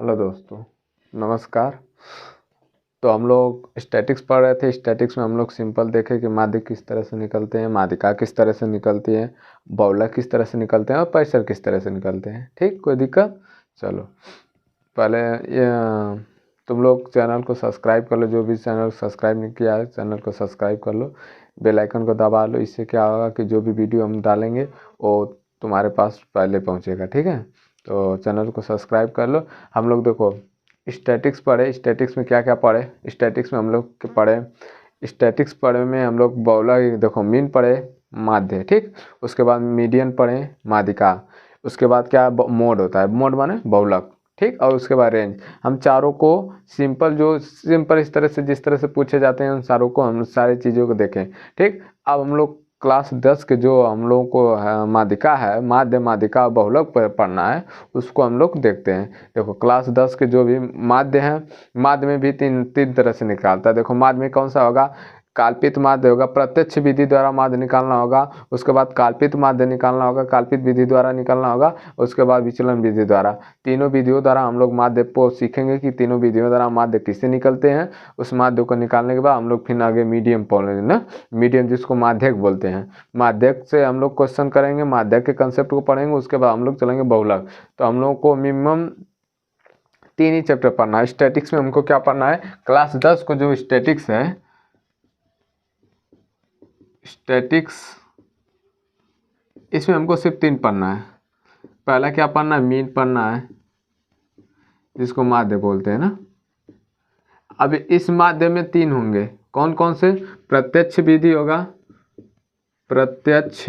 Hello दोस्तों, नमस्कार। तो हम लोग स्टैटिक्स पढ़ रहे थे। स्टैटिक्स में हम लोग सिंपल देखे कि माध्यक किस तरह से निकलते हैं, माध्यिका किस तरह से निकलती है, बहुलक किस तरह से निकलते हैं और परिसर किस तरह से निकलते हैं। ठीक, कोई दिक्कत? चलो पहले तुम लोग चैनल को सब्सक्राइब कर लो। जो भी चैनल सब्सक्राइब नहीं किया है चैनल को सब्सक्राइब कर लो, बेल आइकन को दबा लो। इससे क्या होगा कि जो भी वीडियो हम डालेंगे वो तुम्हारे पास पहले पहुंचेगा। ठीक है, तो चैनल को सब्सक्राइब कर लो। हम लोग देखो स्टैटिक्स पढ़े। स्टैटिक्स में क्या क्या पढ़े? स्टैटिक्स में हम लोग पढ़े, स्टैटिक्स पढ़े में हम लोग बहुलक, देखो मीन पढ़े, माध्य, ठीक। उसके बाद मीडियन पढ़े, माध्यिका। उसके बाद क्या मोड होता है, मोड माने बहुलक, ठीक। और उसके बाद रेंज। हम चारों को सिंपल, जो सिंपल इस तरह से जिस तरह से पूछे जाते हैं उन सारों को हम सारी चीज़ों को देखें। ठीक, अब हम लोग क्लास 10 के जो हम लोगों को माध्यिका है, माध्य, माध्यिका और बहुलक पढ़ना है, उसको हम लोग देखते हैं। देखो क्लास 10 के जो भी माध्य हैं, माध्य में भी तीन तरह से निकालता है। देखो माध्य में कौन सा होगा? काल्पित माध्य होगा, प्रत्यक्ष विधि द्वारा माध्य निकालना होगा। उसके बाद काल्पित माध्य निकालना होगा, काल्पित विधि द्वारा निकालना होगा। उसके बाद विचलन विधि द्वारा। तीनों विधियों द्वारा हम लोग माध्य को सीखेंगे कि तीनों विधियों द्वारा माध्य किससे निकलते हैं। उस माध्य को निकालने के बाद हम लोग फिर आगे मीडियम पढ़ेंगे ना, मीडियम जिसको माध्यक बोलते हैं। माध्यक से हम लोग क्वेश्चन करेंगे, माध्यक के कंसेप्ट को पढ़ेंगे। उसके बाद हम लोग चलेंगे बहुलक। तो हम लोग को मिनिमम 3 ही चैप्टर पढ़ना है। स्टैटिक्स में हमको क्या पढ़ना है? क्लास 10 को जो स्टैटिक्स है, स्टैटिक्स, इसमें हमको सिर्फ 3 पढ़ना है। पहला क्या पढ़ना है? मीन पढ़ना है, जिसको माध्य बोलते हैं ना। अब इस माध्य में 3 होंगे, कौन कौन से? प्रत्यक्ष विधि होगा, प्रत्यक्ष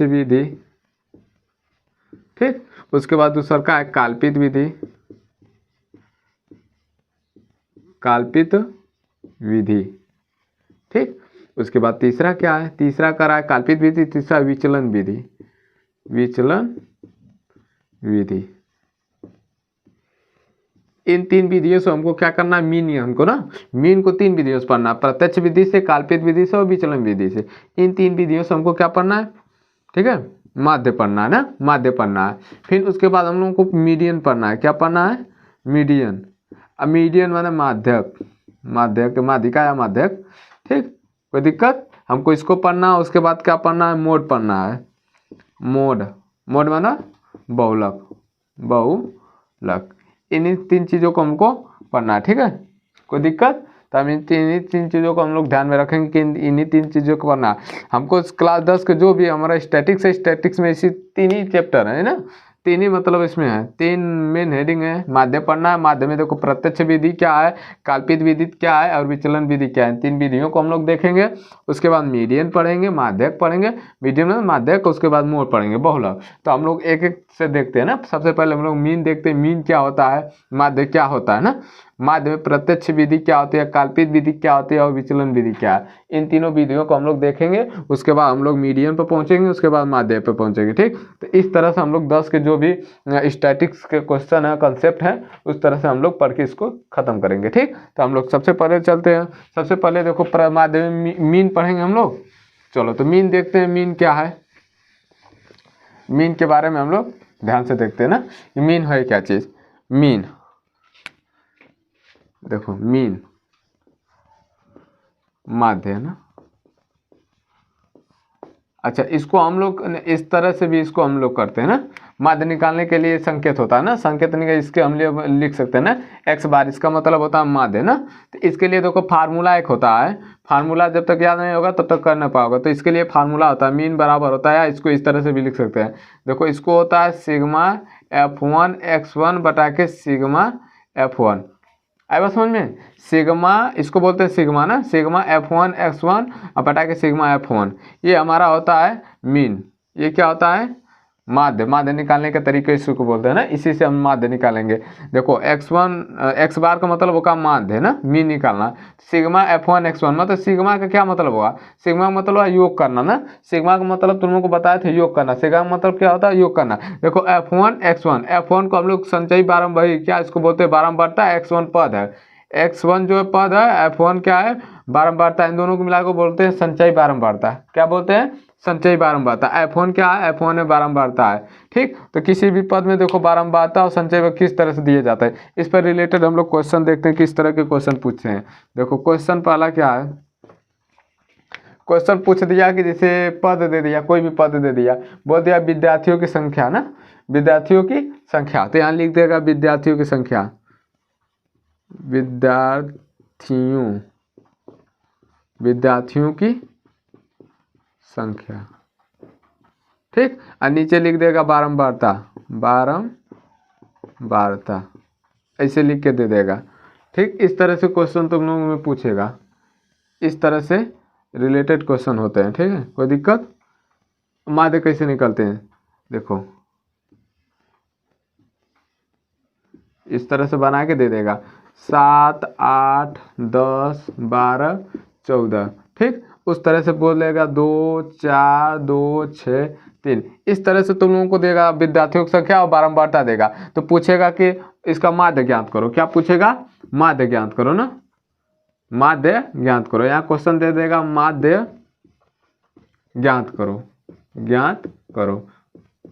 विधि, ठीक। उसके बाद दूसरा का है काल्पित विधि, काल्पित विधि, ठीक। उसके बाद तीसरा क्या है? तीसरा का रहा है काल्पित विधि, तीसरा विचलन विधि, विचलन विधि। इन 3 विधियों से हमको क्या करना है? मीन, हमको ना मीन को 3 विधियों से पढ़ना है, प्रत्यक्ष विधि से, काल्पित विधि से और विचलन विधि से। इन 3 विधियों से हमको क्या पढ़ना है? ठीक है, माध्य पढ़ना है ना, माध्य पढ़ना है। फिर उसके बाद हम लोगों को मीडियन पढ़ना है। क्या पढ़ना है? मीडियन। अब मीडियन माने माध्यक, माध्यक, माध्यिका या माध्यक, ठीक। कोई दिक्कत? हमको इसको पढ़ना है। उसके बाद क्या पढ़ना है? मोड पढ़ना है। मोड, मोड माना बहुलक, बहुलक। इन्हीं 3 चीज़ों को हमको पढ़ना है, ठीक है। कोई दिक्कत? तो हम इन्हीं तीन चीज़ों को हम लोग ध्यान में रखेंगे कि इन्हीं 3 चीज़ों को पढ़ना है हमको। क्लास 10 के जो भी हमारा स्टैटिक्स है, स्टैटिक्स में इसी 3 ही चैप्टर है ना, 3 ही मतलब इसमें है, 3 मेन हेडिंग है। माध्य पढ़ना है। माध्य में देखो प्रत्यक्ष विधि क्या है, काल्पित विधि क्या है और विचलन विधि क्या है। 3 विधियों को हम लोग देखेंगे। उसके बाद मीडियन पढ़ेंगे, माध्यक पढ़ेंगे, मीडियन में माध्यक, उसके बाद मोड पढ़ेंगे, बहुलक। तो हम लोग एक एक से देखते हैं ना। सबसे पहले हम लोग मीन देखते हैं, मीन क्या होता है, माध्य क्या होता है ना। माध्य में प्रत्यक्ष विधि क्या होती है, काल्पित विधि क्या होती है और विचलन विधि क्या है। इन तीनों विधियों को हम लोग देखेंगे। उसके बाद हम लोग मीडियन पर पहुंचेंगे, उसके बाद माध्य पे पहुंचेंगे, ठीक। तो इस तरह से हम लोग 10 के जो भी स्टैटिक्स के क्वेश्चन है, कंसेप्ट है, उस तरह से हम लोग पढ़ के इसको खत्म करेंगे, ठीक। तो हम लोग सबसे पहले चलते हैं। सबसे पहले देखो माध्य में मीन पढ़ेंगे हम लोग। चलो तो मीन देखते हैं, मीन क्या है। मीन के बारे में हम लोग ध्यान से देखते हैं ना, मीन है क्या चीज। मीन, देखो मीन माध्य है ना। अच्छा, इसको हम लोग इस तरह से भी इसको हम लोग करते हैं ना। माध्य निकालने के लिए संकेत होता है ना, संकेत निकाल इसके हम लिख सकते हैं ना, x बार, इसका मतलब होता है माध्य ना। तो इसके लिए देखो फार्मूला एक होता है। फार्मूला जब तक याद नहीं होगा तब तक कर नहीं पाओगे। तो इसके लिए फार्मूला होता है, मीन बराबर होता है, इसको इस तरह से भी लिख सकते हैं। देखो इसको होता है सिग्मा f1 x1 बटा के सिग्मा f1। आए बात समझ में? सिग्मा, इसको बोलते हैं सिग्मा ना, सिग्मा f1 x1 और बटा के सिग्मा f1। ये हमारा होता है मीन। ये क्या होता है? माध्य। माध्य निकालने के तरीके इसको बोलते हैं ना, इसी से हम माध्य निकालेंगे। देखो x1 x बार का मतलब होगा माध्य है ना, मीन निकालना। सिग्मा f1 x1 मतलब सिग्मा का क्या मतलब होगा? सिग्मा का मतलब है योग करना ना। सिग्मा का मतलब तुम लोग को बताया था योग करना। सिग्मा का मतलब क्या होता है? योग करना। देखो f1 x1, f1 को हम लोग संचयी बारंबारी, क्या इसको बोलते हैं? बारंबारता। x1 पद है, x1 जो पद है, f1 क्या है? बारंबारता। इन दोनों को मिलाकर बोलते हैं संचयी बारंबारता। क्या बोलते हैं? संचयी बारंबारता। F1 क्या है, F1 में बारंबारता है। ठीक, तो किसी भी पद में देखो बारंबारता और संचय किस तरह से दिए जाता है, इस पर रिलेटेड हम लोग क्वेश्चन देखते हैं किस तरह के क्वेश्चन पूछते हैं। देखो क्वेश्चन पहला क्या है, क्वेश्चन पूछ दिया कि जैसे पद दे दिया, कोई भी पद दे दिया, बोल दिया विद्यार्थियों की संख्या ना, विद्यार्थियों की संख्या, तो यहाँ लिख देगा विद्यार्थियों की संख्या, विद्यार्थियों की संख्या। ठीक, और नीचे लिख देगा बारंबारता, बारंबारता, ऐसे लिख के दे देगा। ठीक, इस तरह से क्वेश्चन तुम लोगों में पूछेगा, इस तरह से रिलेटेड क्वेश्चन होते हैं। ठीक है, कोई दिक्कत। माध्य कैसे निकलते हैं, देखो इस तरह से बना के दे देगा 7, 8, 10, 12, 14। ठीक, उस तरह से बोलेगा 2, 4, 2, 6, 3, इस तरह से तुम लोगों को देगा विद्यार्थियों की संख्या और बारंबारता देगा। तो पूछेगा कि इसका माध्य ज्ञात करो, क्या पूछेगा, माध्य ज्ञात करो ना, माध्य ज्ञात करो। यहाँ क्वेश्चन दे देगा माध्य ज्ञात करो, ज्ञात करो।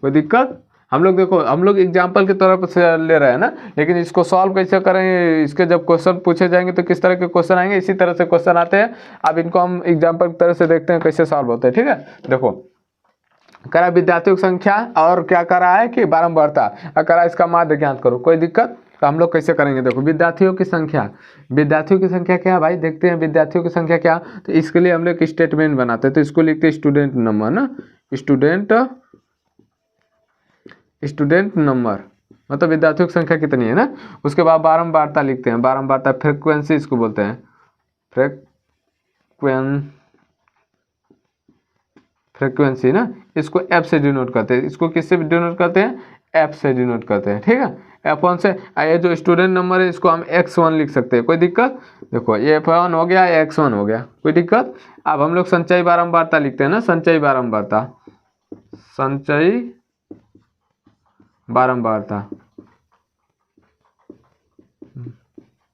कोई दिक्कत। हम लोग देखो, हम लोग एग्जाम्पल के तौर पर से ले रहे हैं ना, लेकिन इसको सॉल्व कैसे करेंगे, इसके जब क्वेश्चन पूछे जाएंगे तो किस तरह के क्वेश्चन आएंगे, इसी तरह से क्वेश्चन आते हैं। अब इनको हम एग्जाम्पल की तरह से देखते हैं कैसे सॉल्व होते हैं। ठीक है, देखो करा विद्यार्थियों की संख्या और क्या करा है कि बारंबारता, करा इसका माध्य ज्ञात करो। कोई दिक्कत। तो हम लोग कैसे करेंगे, देखो विद्यार्थियों की संख्या, विद्यार्थियों की संख्या क्या है भाई, देखते हैं विद्यार्थियों की संख्या क्या। तो इसके लिए हम लोग स्टेटमेंट बनाते हैं, तो इसको लिखते हैं स्टूडेंट नंबर ना, स्टूडेंट नंबर, मतलब विद्यार्थियों की संख्या कितनी है ना। उसके बाद बारंबारता लिखते हैं, बारंबारता फ्रीक्वेंसी इसको बोलते हैं, फ्रीक्वेंसी ना, इसको एफ से डिनोट करते हैं। इसको किससे डिनोट करते हैं, एफ से डिनोट करते हैं। ठीक है, F1 से। ये जो स्टूडेंट नंबर है इसको हम x1 लिख सकते हैं। कोई दिक्कत। देखो ये F1 हो गया, x1 हो गया, कोई दिक्कत। अब हम लोग संचयी बारंबारता लिखते हैं ना, संचयी बारंबारता, संचयी बारंबारता,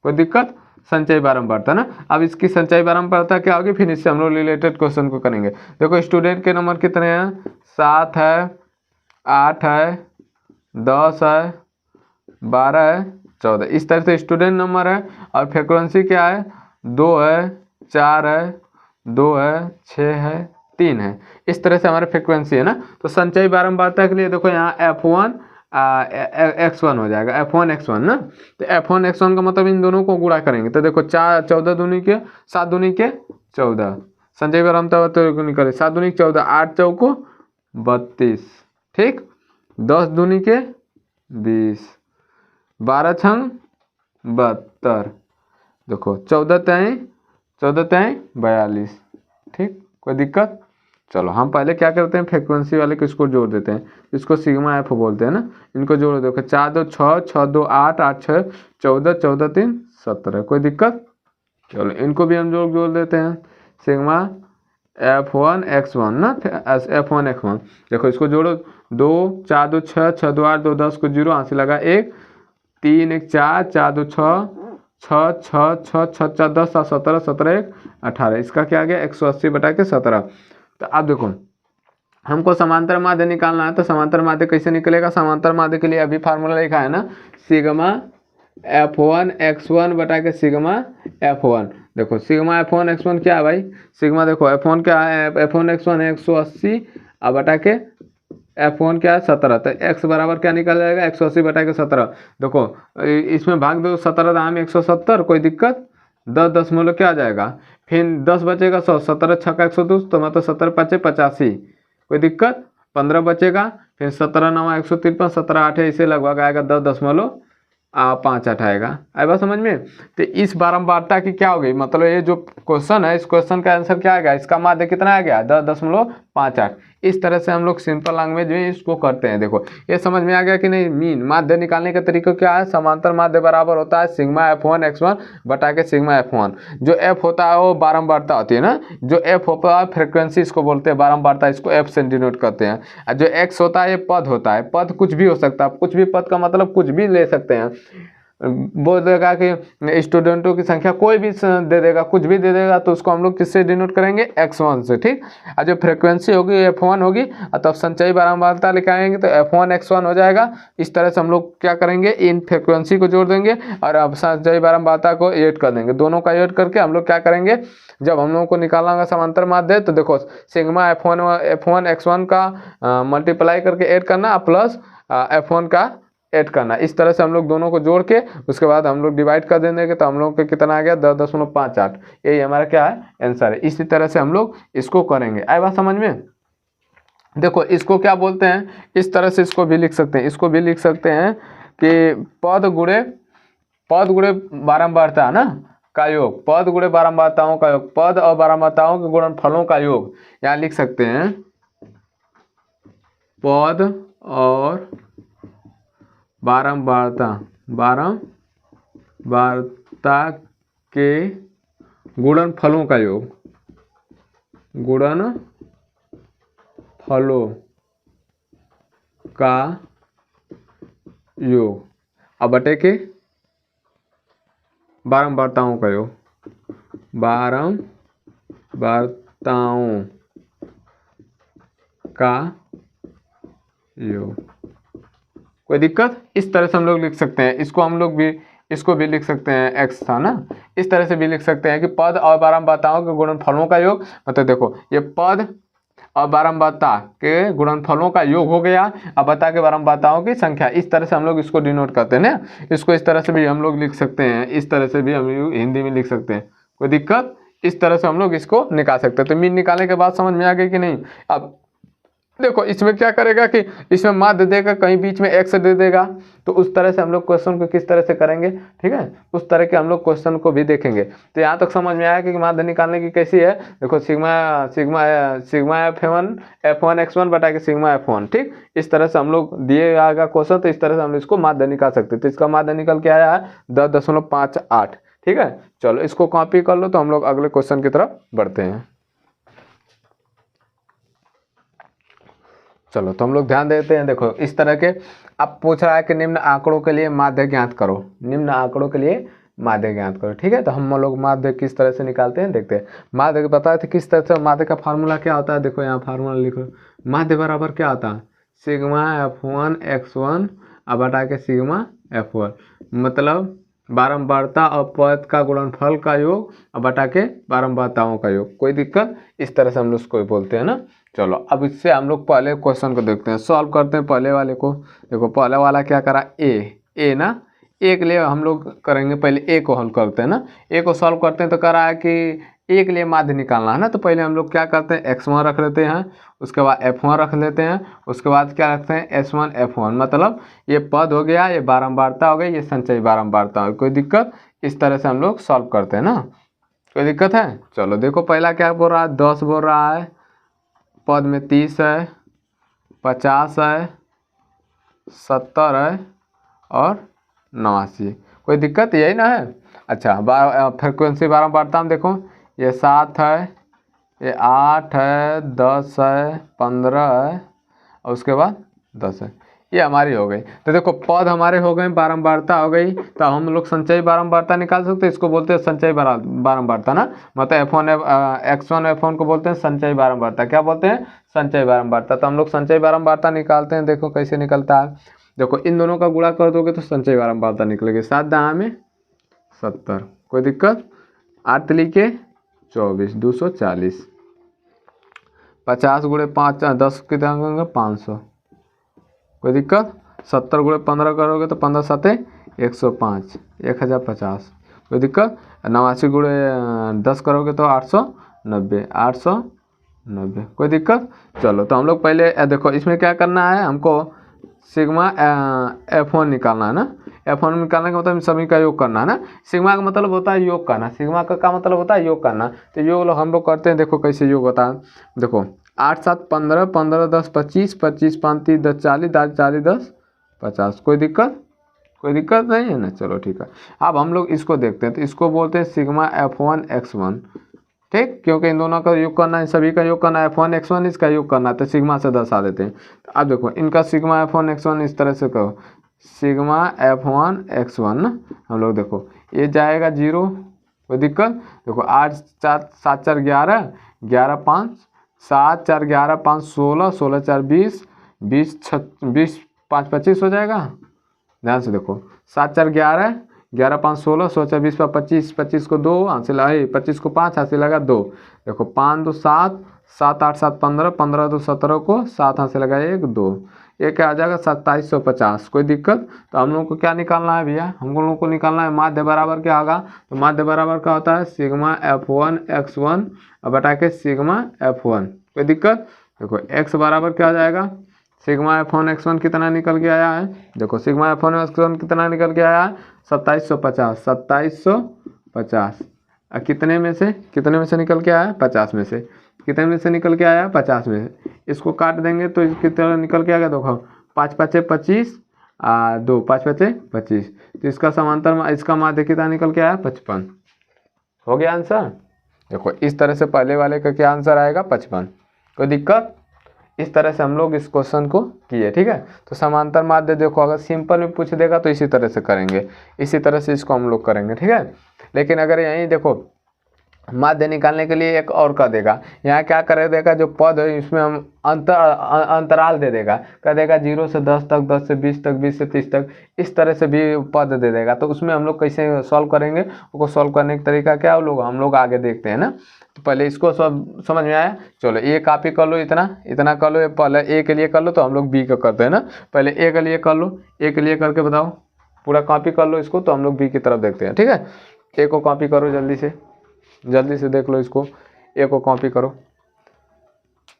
कोई दिक्कत, संचयी बारंबारता ना। अब इसकी संचयी बारंबारता क्या होगी, फिर इससे हम लोग रिलेटेड क्वेश्चन को करेंगे। देखो स्टूडेंट के नंबर कितने हैं, 7 है, 8 है, 10 है, 12 है, 14, इस तरह से स्टूडेंट नंबर है। और फ्रीक्वेंसी क्या है, 2 है, 4 है, 2 है, 6 है, 3 है, इस तरह से हमारा फ्रीक्वेंसी है ना। तो संचयी बारंबारता के लिए देखो यहाँ F1 x1 हो जाएगा, F1 x1 ना। तो F1 x1 का मतलब इन दोनों को गुणा करेंगे, तो देखो 14 दूनी के 7 दूनी के 14, संचयी बारंबारता तो निकले 7 दूनी के 14, 8 चौको 32, ठीक, 10 दूनी के 20, 12 छंग 72, देखो 14 तय 42, ठीक, कोई दिक्कत। चलो हम पहले क्या करते हैं, फ्रीक्वेंसी वाले को इसको जोड़ देते हैं, इसको सिग्मा एफ बोलते हैं ना। इनको जोड़ देखो 4 2 6, 6 2 8, 8 6 14, 14 3 17, कोई दिक्कत। चलो इनको भी हम जोड़ देते हैं, सिग्मा F1 x1 ना, F1 x1। देखो इसको जोड़ो, 2 4 2 6, 6 2 8, 2 10 को 0 यहाँ से लगा 1, 3 1 4, 4 2 6, 6 6 6 6 4 10 7 17, 17 1 18, इसका क्या आ गया 180 बटा के 17। तो अब देखो हमको समांतर माध्य निकालना है, तो समांतर माध्य कैसे निकलेगा, समांतर माध्य के लिए अभी फार्मूला लिखा है ना, सिग्मा F1 x1 बटा के सिग्मा F1। देखो सिग्मा F1 x1 क्या है भाई, सिग्मा देखो F1 क्या है, F1 x1 है 180 अब बटा के F1 क्या है 17, तो x बराबर क्या निकल जाएगा 180 बटा के 17। देखो इसमें भाग दो 17 दाम 170, कोई दिक्कत, 10 दशमलव क्या आ जाएगा, फिर 10 बचेगा 100, 17 छक्का 102, तो मतलब 17 5 85, कोई दिक्कत, 15 बचेगा, फिर 17 9 153, 17 8 ऐसे लगभग आएगा 10.58 आएगा। आए बात समझ में। तो इस बारंबारता की क्या हो गई, मतलब ये जो क्वेश्चन है, इस क्वेश्चन का आंसर क्या आएगा, इसका माध्य कितना आ गया 10.58। इस तरह से हम लोग सिंपल लैंग्वेज में इसको करते हैं। देखो ये समझ में आ गया कि नहीं। मीन माध्य निकालने का तरीका क्या है, समांतर माध्य बराबर होता है सिग्मा F1 x1 बटा के सिग्मा F1। जो F होता है वो बारंबारता होती है ना, जो F होता है फ्रिक्वेंसी इसको बोलते हैं, बारंबारता इसको F से डिनोट करते हैं। और जो X होता है ये पद होता है, पद कुछ भी हो सकता है, कुछ भी पद का मतलब कुछ भी ले सकते हैं। बोल देगा कि स्टूडेंटों की संख्या कोई भी दे देगा, कुछ भी दे देगा, तो उसको हम लोग किससे डिनोट करेंगे, x1 से। ठीक, और जो फ्रिक्वेंसी होगी f1 होगी, और तब संचयी बारंबारता लेके आएंगे तो f1 x1 हो जाएगा। इस तरह से हम लोग क्या करेंगे, इन फ्रिक्वेंसी को जोड़ देंगे और अब संचयी बारंबारता को ऐड कर देंगे। दोनों का ऐड करके हम लोग क्या करेंगे, जब हम लोगों को निकालना होगा समांतर माध्य, तो देखो सिग्मा f1 x1 का मल्टीप्लाई करके ऐड करना प्लस f1 का ऐड करना। इस तरह से हम लोग दोनों को जोड़ के उसके बाद हम लोग डिवाइड कर देंगे, तो हम लोग के कितना आ गया 10.58। यही हमारा क्या है, आंसर है। इसी तरह से हम लोग इसको करेंगे। आए बात समझ में? देखो इसको क्या बोलते हैं, इस तरह से इसको भी लिख सकते हैं। इसको भी लिख सकते हैं कि पद गुणे बारंबारता ना का योग, पद गुणे बारंबारताओं का योग, पद और बारंबारताओं के गुणनफलों का योग। यहाँ लिख सकते हैं पद और बारंबारता के गुणनफलों का योग, गुणनफलों का योग, अब बटे के बारंबारताओं का योग, बारंबारताओं का योग। कोई दिक्कत? इस तरह से हम लोग लिख सकते हैं। इसको हम लोग भी, इसको भी लिख सकते हैं, x था ना, इस तरह से भी लिख सकते हैं कि पद और बारंबारताओं के गुणनफलों का योग। मतलब देखो ये पद और बारंबारता के गुणनफलों का योग हो गया, अब बता के बारंबारताओं की संख्या। इस तरह से हम लोग इसको डिनोट करते हैं ना। इसको इस तरह से भी हम लोग लिख सकते हैं, इस तरह से भी हम लोग हिंदी में लिख सकते हैं। कोई दिक्कत? इस तरह से हम लोग इसको निकाल सकते हैं। तो मीन निकालने के बाद समझ में आ गई कि नहीं? अब देखो इसमें क्या करेगा कि इसमें माध्य देगा, कहीं बीच में x दे देगा, तो उस तरह से हम लोग क्वेश्चन को किस तरह से करेंगे, ठीक है, उस तरह के हम लोग क्वेश्चन को भी देखेंगे। तो यहाँ तक समझ में आया कि माध्य निकालने की कैसी है। देखो सिग्मा f1 x1 बटा के सिग्मा f1। ठीक, इस तरह से हम लोग दिए आएगा क्वेश्चन, तो इस तरह से हम इसको माध्य निकाल सकते हैं। तो इसका माध्य निकल के आया है 10.58। ठीक है, चलो इसको कॉपी कर लो, तो हम लोग अगले क्वेश्चन की तरफ बढ़ते हैं। चलो तो हम लोग ध्यान देते हैं। देखो इस तरह के अब पूछ रहा है कि निम्न आंकड़ों के लिए माध्य ज्ञात करो, निम्न आंकड़ों के लिए माध्य ज्ञात करो। ठीक है, तो हम लोग माध्य किस तरह से निकालते हैं देखते हैं। माध्य बताए थे किस तरह से, माध्य का फार्मूला क्या होता है, देखो यहाँ फार्मूला लिखो। माध्य बराबर क्या होता है, सिग्मा f1 x1 अब बटा के सिग्मा f1, मतलब बारंबारता और पद का गुणनफल का योग और बटा के बारंबारताओं का योग। कोई दिक्कत? इस तरह से हम लोग इसको बोलते हैं ना। चलो अब इससे हम लोग पहले क्वेश्चन को देखते हैं, सॉल्व करते हैं पहले वाले को। देखो पहले वाला क्या करा, ए ना, ए के लिए हम लोग करेंगे, पहले ए को हल करते हैं ना। ए को सॉल्व करते हैं तो करा है कि ए के लिए माध्य निकालना है ना, तो पहले हम लोग क्या करते हैं, x1 रख लेते हैं, उसके बाद f1 रख लेते हैं, उसके बाद क्या रखते हैं s1 f1, मतलब ये पद हो गया, ये बारंबारता हो गई, ये संचयी बारंबारता हो गई। कोई दिक्कत? इस तरह से हम लोग सॉल्व करते हैं ना। कोई दिक्कत है? चलो देखो पहला क्या बोल रहा है, 10 बोल रहा है, पद में 30 है, 50 है, 70 है और 89। कोई दिक्कत? यही ना है। अच्छा फ्रिक्वेंसी बारंबारता में देखो ये 7 है, ये 8 है, 10 है, 15 है और उसके बाद 10 है। ये हमारी हो गई। तो देखो पद हमारे हो गए, बारंबारता हो गई, तो हम लोग संचयी बारंबारता निकाल सकते हैं। इसको बोलते हैं संचयी बारंबारता ना, मतलब x1 f1 को बोलते हैं संचयी बारंबारता। क्या बोलते हैं? संचयी बारंबारता। तो हम लोग संचयी बारंबारता निकालते हैं। देखो कैसे निकलता है, देखो इन दोनों का गुणा कर दोगे तो संचयी बारंबारता निकलेगी। 7 दहा में 70। कोई दिक्कत? 8 लिखे 24, 240, 50 गुणे 5 10 कितना होंगे 500। कोई दिक्कत? 70 गुणे 15 करोगे तो 15 7 105, 1050। कोई दिक्कत? 89 गुणे 10 करोगे तो 890, 890। कोई दिक्कत? चलो तो हम लोग पहले देखो इसमें क्या करना है, हमको सिग्मा f1 निकालना है ना। f1 निकालने का मतलब सभी का योग करना है ना। सिग्मा का मतलब होता है योग करना, सिग्मा का मतलब होता है योग करना। तो योग हम लोग करते हैं, देखो कैसे योग होता है। देखो 8 7 15, 15 10 25, 25 5 3 10 40, 40 10 50। कोई दिक्कत? कोई दिक्कत नहीं है ना। चलो ठीक है, अब हम लोग इसको देखते हैं। तो इसको बोलते हैं सिग्मा f1 x1। ठीक, क्योंकि इन दोनों का योग करना है, सभी का योग करना है, f1 x1 इसका योग करना है, तो सिग्मा से दर्शा देते हैं। तो अब देखो इनका सिग्मा f1 x1 इस तरह से कहो, सिग्मा F1 x1 ना। हम लोग देखो ये जाएगा 0, कोई दिक्कत। देखो 8 4 7 4 11, 11 5 7 4 11 5 16, 16 4 20, 20 20 5 25 हो जाएगा। ध्यान से देखो 7 4 11, 11 5 16, 16 4 20 25, 25 को 2 हासिल लगा, 25 को 5 हासिल लगा 2। देखो 5 2 7, 7 8 7 15, 15 2 17 को 7 हासिल लगा 1 2, ये क्या आ जाएगा 2750। कोई दिक्कत। तो हम लोग को क्या निकालना है भैया, हम लोगों को निकालना है माध्य बराबर क्या होगा। तो माध्य बराबर क्या होता है सिग्मा F1 x1 बटा के सिग्मा F1। कोई दिक्कत। देखो x बराबर क्या हो जाएगा, सिग्मा F1 x1 कितना निकल के आया है। देखो सिग्मा F1 x1 कितना निकल के आया है 2750, 2750 कितने में से निकल के आया 50 में से। कितने में से निकल के आया 50 में से। इसको काट देंगे तो कितना निकल के आएगा, देखो 5 5 25 2 5 5 25। तो इसका समांतर इसका माध्य कितना निकल के आया 55। हो गया आंसर। देखो इस तरह से पहले वाले का क्या आंसर आएगा 55। कोई दिक्कत। इस तरह से हम लोग इस क्वेश्चन को किए, ठीक है। तो समांतर माध्य देखो अगर सिंपल में पूछ देगा तो इसी तरह से करेंगे, इसी तरह से इसको हम लोग करेंगे, ठीक है। लेकिन अगर यहीं देखो माध्य निकालने के लिए एक और कर देगा, यहाँ क्या कर देगा जो पद है इसमें हम अंतराल दे देगा, कर देगा 0 से 10 तक, 10 से 20 तक, 20 से 30 तक, इस तरह से भी पद दे देगा। तो उसमें हम लोग कैसे सॉल्व करेंगे, उसको सॉल्व करने का तरीका क्या हम लोग आगे देखते हैं ना। तो पहले इसको सब समझ में आया। चलो ए कॉपी कर लो, इतना कर लो। पहले ए के लिए कर लो तो हम लोग बी का करते हैं ना। पहले ए के लिए कर लो, ए के लिए करके बताओ, पूरा कॉपी कर लो इसको, तो हम लोग बी की तरफ देखते हैं, ठीक है। ए को कॉपी करो जल्दी से देख लो इसको, ए को कॉपी करो।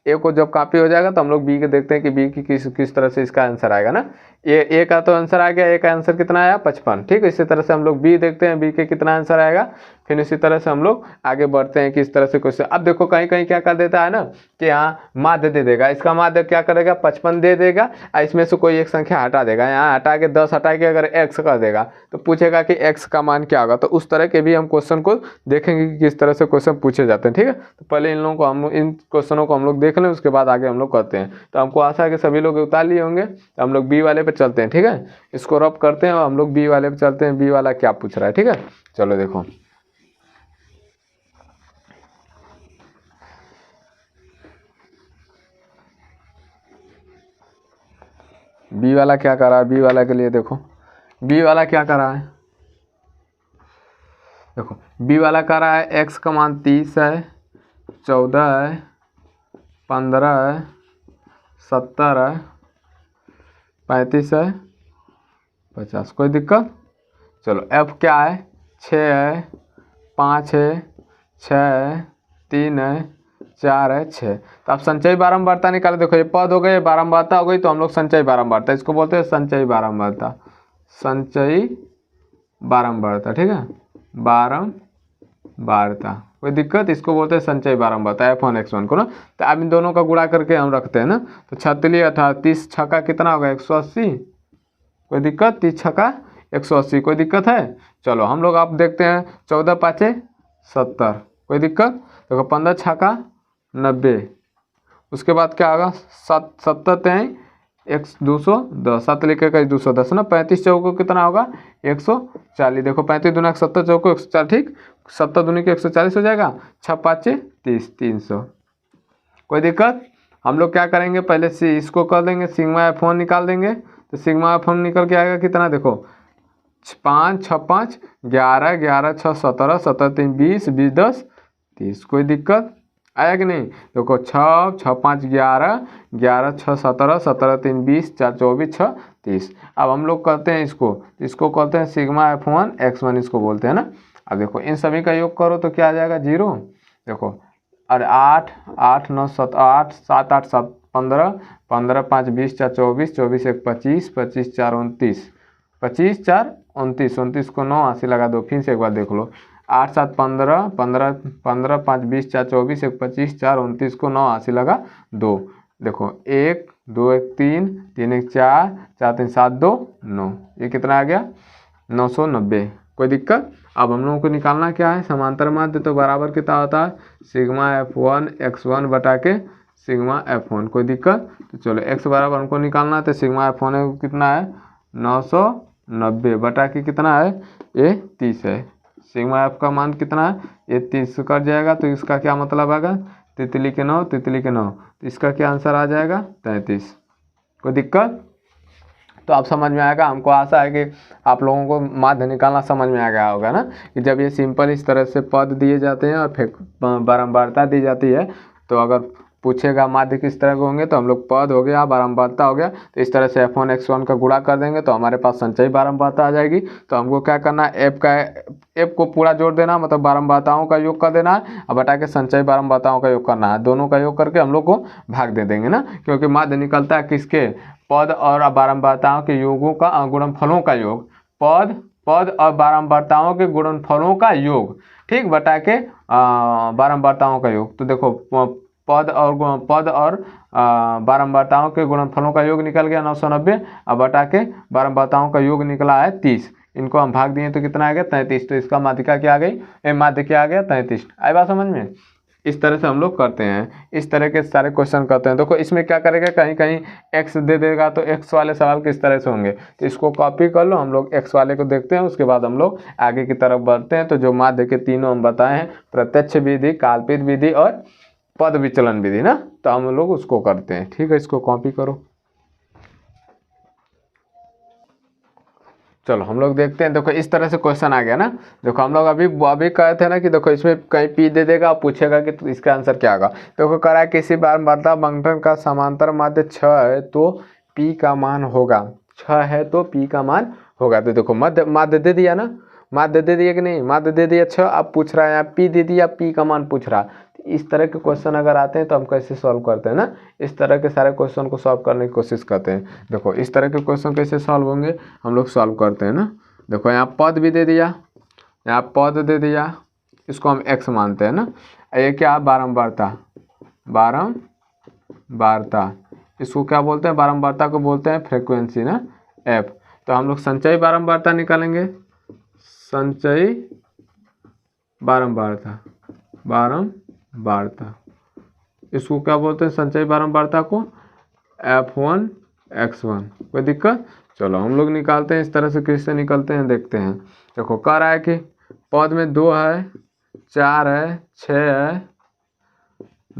ए को जब कॉपी हो जाएगा तो हम लोग बी के देखते हैं कि बी की किस तरह से इसका आंसर आएगा ना। ए का तो आंसर आ गया, ए का आंसर कितना आया 55, ठीक है। इसी तरह से हम लोग बी देखते हैं, बी के कितना आंसर आएगा। फिर इसी तरह से हम लोग आगे बढ़ते हैं कि इस तरह से क्वेश्चन। अब देखो कहीं कहीं क्या कर देता है ना कि यहाँ माध्य दे देगा, इसका माध्य क्या करेगा 55 दे देगा, इसमें से कोई एक संख्या हटा देगा। यहाँ हटा के 10 हटा के अगर x कर देगा तो पूछेगा कि x का मान क्या होगा। तो उस तरह के भी हम क्वेश्चन को देखेंगे कि किस तरह से क्वेश्चन पूछे जाते हैं, ठीक है। तो पहले इन क्वेश्चनों को हम लोग देख लें, उसके बाद आगे हम लोग करते हैं। तो हमको आशा है कि सभी लोग उतार लिए होंगे। तो हम लोग बी वाले पे चलते हैं, ठीक है। इसको रब करते हैं और हम लोग बी वाले पे चलते हैं, बी वाला क्या पूछ रहा है, ठीक है। चलो देखो बी वाला क्या कर रहा है। बी वाला के लिए देखो बी वाला क्या कर रहा है। देखो बी वाला कर रहा है x का मान 30 है, 14 है, 15 है, 70 है, 35 है, 50। कोई दिक्कत। चलो f क्या है 6 है, 5 है, 6 है, 3 है, 4 है, 6। तो आप संचयी बारंबारता निकाले। देखो ये पद हो गए, बारंबारता हो गई, तो हम लोग संचयी बारंबारता इसको बोलते हैं, संचयी बारंबारता, संचयी बारंबारता, ठीक है, बारंबारता। कोई दिक्कत। इसको बोलते हैं संचयी बारंबारता F1 x1 को ना। तो अब इन दोनों का गुणा करके हम रखते हैं ना। तो 36 18 30 छक्का कितना होगा 180। कोई दिक्कत। 30 छक्का 180। कोई दिक्कत है। चलो हम लोग आप देखते हैं 14 5 70। कोई दिक्कत। देखो 15 छक्का 90। उसके बाद क्या होगा 70 3 210, 7 लिखे का 210 ना। 35 चौको कितना होगा 140। देखो 35 दूना 70 चौको 140, ठीक। 70 दूनी के 140 हो जाएगा। 6 5 30, 300। कोई दिक्कत। हम लोग क्या करेंगे पहले से इसको कर देंगे, सिग्मा F1 निकाल देंगे। तो सिग्मा F1 निकल के आएगा कितना, देखो 5 6 5 11, 11 6 17, 17 3 20, 20 10 30। कोई दिक्कत आया कि नहीं। देखो 6 6 5 11, 11 6 17, 17 3 20, 4 24 6 30। अब हम लोग करते हैं इसको करते हैं सिग्मा F1 x1 इसको बोलते हैं ना। अब देखो इन सभी का योग करो तो क्या आ जाएगा 0। देखो अरे 8 8 9 7 8 7 8 7 15, 15 5 20 4 24, 24 1 25, 25 4 29, 25 4 29, 29 को 9 80 लगा दो। फिर से एक बार देख लो 8 7 15, 15 15 5 20 4 24 1 25, 4 29 को 9 80 लगा 2। देखो 1 2 1 3, 3 1 4, 4 3 7 2 9। ये कितना आ गया 990। कोई दिक्कत। अब हम लोगों को निकालना क्या है समांतर माध्य। तो बराबर कितना होता है सिग्मा F1 x1 बटा के सिग्मा F1। कोई दिक्कत। तो चलो x बराबर हमको निकालना है। तो सिग्मा F1 कितना है 990 बटा के कितना है, ये 30 है। सिग्मा एफ का मान कितना है, ये 30 कट जाएगा तो इसका क्या मतलब आएगा, तितली के 9 तितली के 9, तो इसका क्या आंसर आ जाएगा 33। कोई दिक्कत? तो आप समझ में आएगा। हमको आशा है कि आप लोगों को माध्य निकालना समझ में आ गया होगा ना, कि जब ये सिंपल इस तरह से पद दिए जाते हैं और फिर बारंबारता दी जाती है, तो अगर पूछेगा माध्य किस तरह के होंगे तो हम लोग पद हो गया, बारंबारता हो गया, तो इस तरह से f1 x1 का गुणा कर देंगे तो हमारे पास संचयी बारंबारता आ जाएगी। तो हमको क्या करना है, f को पूरा जोड़ देना, मतलब बारंबारताओं का योग कर देना है, और बटा के संचयी बारंबारताओं का योग करना है। दोनों का योग करके हम लोग को भाग दे देंगे ना, क्योंकि माध्य निकलता है किसके, पद और बारंबारताओं के योगों का गुणनफलों का योग, पद और बारंबारताओं के गुणनफलों का योग, ठीक, बटा के बारंबारताओं का योग। तो देखो पद और बारंबारताओं के गुणनफलों का योग निकल गया 990, और बटा के बारंबारताओं का योग निकला है 30। इनको हम भाग दिए तो कितना आ गया 33। तो इसका माध्यिका क्या आ गई, माध्य क्या आ गया 33। आई बात समझ में? इस तरह से हम लोग करते हैं, इस तरह के सारे क्वेश्चन करते हैं। देखो इसमें क्या करेगा, कहीं कहीं x दे देगा तो x वाले सवाल किस तरह से होंगे, तो इसको कॉपी कर लो, हम लोग x वाले को देखते हैं, उसके बाद हम लोग आगे की तरफ बढ़ते हैं। तो जो माध्य के तीनों हम बताए हैं, प्रत्यक्ष विधि, काल्पित विधि और पद विचलन विधि ना, तो हम लोग उसको करते हैं। ठीक है, इसको कॉपी करो। चलो हम लोग देखते हैं। देखो इस तरह से क्वेश्चन आ गया ना। देखो हम लोग अभी कहे थे ना कि देखो इसमें कहीं पी दे देगा और पूछेगा कि तो इसका आंसर क्या होगा। देखो कह रहा है किसी बारंबारता बंटन का समांतर माध्य 6 है तो पी का मान होगा, 6 है तो पी का मान होगा। तो देखो माध्य दे दिया ना, माध्य दे दिया कि नहीं, माध्य दे दिया 6, अब पूछ रहा है यहाँ पी दे दिया, पी का मान पूछ रहा। इस तरह के क्वेश्चन अगर आते हैं तो हम कैसे सॉल्व करते हैं ना, इस तरह के सारे क्वेश्चन को सॉल्व करने की कोशिश करते हैं। देखो इस तरह के क्वेश्चन कैसे सॉल्व होंगे हम लोग सॉल्व करते हैं ना। देखो यहाँ पद भी दे दिया, यहाँ पद दे दिया, इसको हम x मानते हैं ना। ये क्या बारंबारता, बारंबारता, इसको क्या बोलते हैं, बारंबारता को बोलते हैं फ्रीक्वेंसी ना, f। तो हम लोग संचयी बारंबारता निकालेंगे, संचयी बारंबारता, बारंबारता, इसको क्या बोलते हैं संचयी बारंबारता को, f1 x1। कोई दिक्कत? चलो हम लोग निकालते हैं, इस तरह से किससे निकलते हैं देखते हैं। देखो कह रहा है कि पद में 2 है, 4 है, 6 है,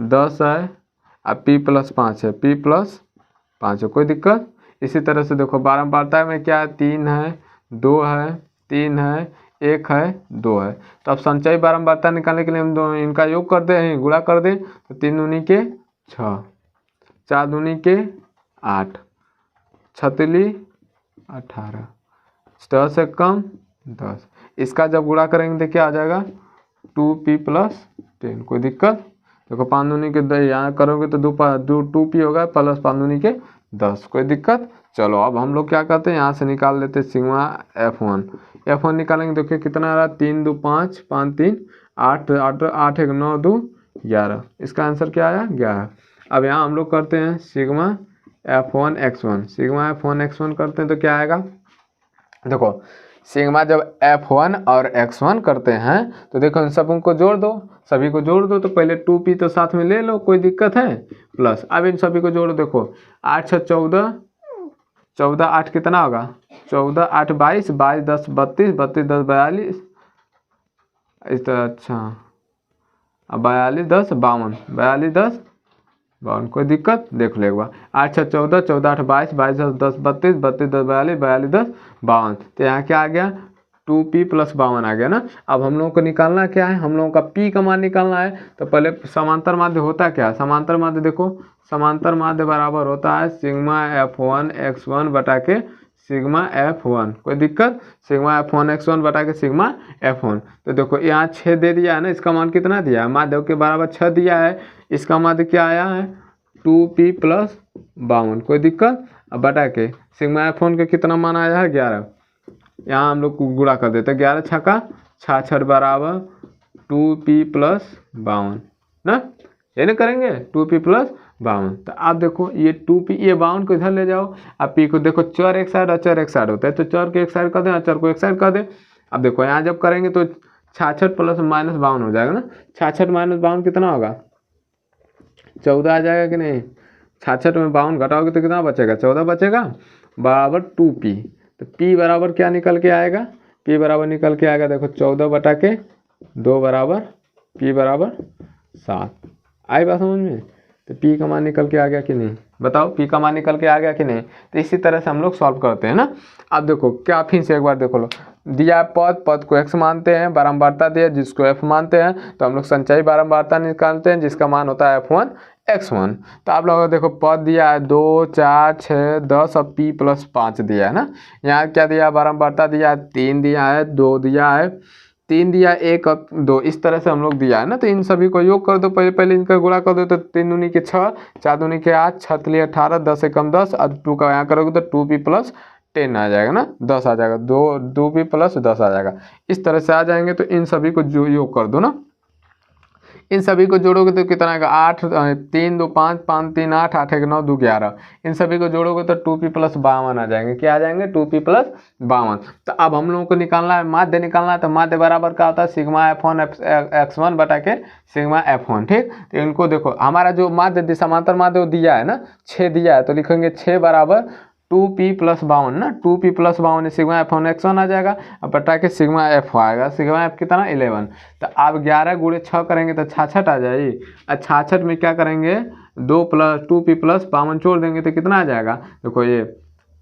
10 है, अब p+5 है, p+5 है। कोई दिक्कत? इसी तरह से देखो बारंबारता में क्या है, 3 है, 2 है, 3 है, 1 है, 2 है। तो अब संचयी बारंबारता निकालने के लिए हम दो इनका योग कर दें, गुणा कर दें, तो 3 दूनी के 6, 4 दूनी के 8, 6 18, 10 से कम 10। इसका जब गुणा करेंगे तो क्या आ जाएगा 2p+10। कोई दिक्कत? देखो 5 दूनी के 10 यहाँ करोगे तो 2p होगा, प्लस 5 दूनी के 10। कोई दिक्कत? चलो अब हम लोग क्या करते हैं, यहाँ से निकाल लेते हैं सिग्मा f1 निकालेंगे। देखिए कितना आ रहा है, 3 2 5, 5 3 8, 8 1 9 2 11। इसका आंसर क्या आया 11। अब यहाँ हम लोग करते हैं sigma f1 x1, sigma f1 x1 करते हैं तो क्या आएगा। देखो सिग्मा जब f1 और x1 करते हैं तो देखो इन सब को जोड़ दो, सभी को जोड़ दो, तो पहले 2p तो साथ में ले लो, कोई दिक्कत है, प्लस अब इन सभी को जोड़ो। देखो 8 6 14, 14 8 कितना होगा, 14 8 22, 22 10 32, 32 10 42, इस तरह। अच्छा अब 42 10 52, 42 10 52। कोई दिक्कत? देख लो एक बार, 8 6 14, 14 8 22, 22 10 32, 32 10 42, 42 10 52। तो यहाँ क्या आ गया 2p+52 आ गया ना। अब हम लोगों को निकालना क्या है, हम लोगों का p का मान निकालना है। तो पहले समांतर माध्य होता क्या है, समांतर माध्य देखो, समांतर माध्य बराबर होता है सिग्मा f1 x1 बटा के सिग्मा f1। कोई दिक्कत? सिग्मा f1 x1 बटा के सिग्मा f1। तो देखो यहाँ 6 दे दिया है ना, इसका मान कितना दिया है, माध्य के बराबर 6 दिया है, इसका माध्य क्या आया है 2p+52। कोई दिक्कत? अब बटा के सिग्मा f1 का कितना मान आया है 11। यहाँ हम लोग गुणा कर देते हैं, 11 छक्का 66 बराबर 2p+52 ना, ये नहीं करेंगे 2p+52। तो आप देखो ये 2p, ये 52 को इधर ले जाओ, अब p को देखो चर एक साइड और चर एक साइड होता है, तो चर को एक साइड कर दें और चर को एक साइड कर दें। अब देखो यहाँ जब करेंगे तो 66 प्लस -52 हो जाएगा ना, 66 -52 कितना होगा 14 आ जाएगा कि नहीं। 66 में 52 घटाओगे तो कितना बचेगा 14 बचेगा, बराबर 2p। तो P बराबर क्या निकल के आएगा, P बराबर निकल के आएगा देखो 14/2 बराबर P बराबर 7। आई बात समझ में। तो P का मान निकल के आ गया कि नहीं, बताओ P का मान निकल के आ गया कि नहीं। तो इसी तरह से हम लोग सॉल्व करते हैं ना। अब देखो क्या, फिर से एक बार देखो लो, दिया पद को x मानते हैं, बारंबारता दिया जिसको f मानते हैं, तो हम लोग संचयी बारंबारता निकालते हैं जिसका मान होता है f1 x1। तो आप लोग देखो पद दिया है 2 4 6 10 और p + 5 दिया है ना। यहाँ क्या दिया, बारंबारता दिया है 3 दिया है, 2 दिया है, 3 दिया 1 और 2, इस तरह से हम लोग दिया है ना। तो इन सभी को योग कर दो, पहले इनका गुणा कर दो, तो 3 दूनी के 6, 4 दूनी के 8, 6 के लिए 18, 10 एकम 10 और 2 का यहाँ करोगे तो 2p + 10 आ जाएगा ना, 10 आ जाएगा, 2p + 10 आ जाएगा। इस तरह से आ जाएंगे। तो इन सभी को जो योग कर दो ना, इन सभी को जोड़ोगे तो कितना आएगा, 8 3 2 5 5 3 8 8 1 9 2 11। इन सभी को जोड़ोगे तो 2p + 52 आ जाएंगे। क्या आ जाएंगे, 2p + 52। तो अब हम लोगों को निकालना है माध्य, निकालना है। तो माध्य बराबर क्या होता है, सिग्मा f1 x1 बटा के सिग्मा f1। ठीक, तो इनको देखो, हमारा जो माध्य समांतर माध्य दिया है ना 6 दिया है, तो लिखेंगे 6 बराबर 2p + 52 ना, 2p + 52 सिग्मा f1 x1 आ जाएगा। अब बटा के सिग्मा f आएगा, सिग्मा f कितना 11। तो आप 11 × 6 करेंगे तो 66 आ जाएगी। और 66 में क्या करेंगे, 2p + 52 छोड़ देंगे तो कितना आ जाएगा, देखो ये